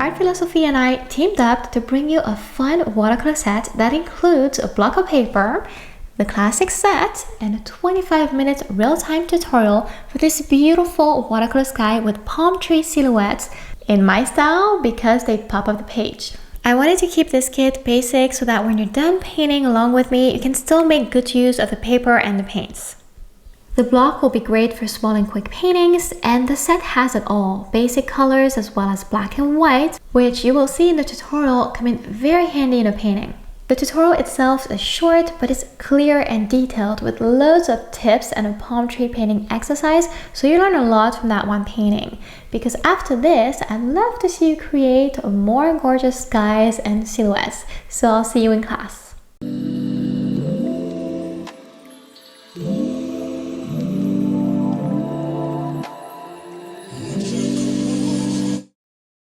Art Philosophy and I teamed up to bring you a fun watercolor set that includes a block of paper, the Classics set, and a 25-minute real-time tutorial for this beautiful watercolor sky with palm tree silhouettes in my style because they pop up the page. I wanted to keep this kit basic so that when you're done painting along with me, you can still make good use of the paper and the paints. The block will be great for small and quick paintings, and the set has it all, basic colors as well as black and white, which you will see in the tutorial come in very handy in a painting. The tutorial itself is short, but it's clear and detailed with loads of tips and a palm tree painting exercise, so you learn a lot from that one painting. Because after this, I'd love to see you create more gorgeous skies and silhouettes, so I'll see you in class.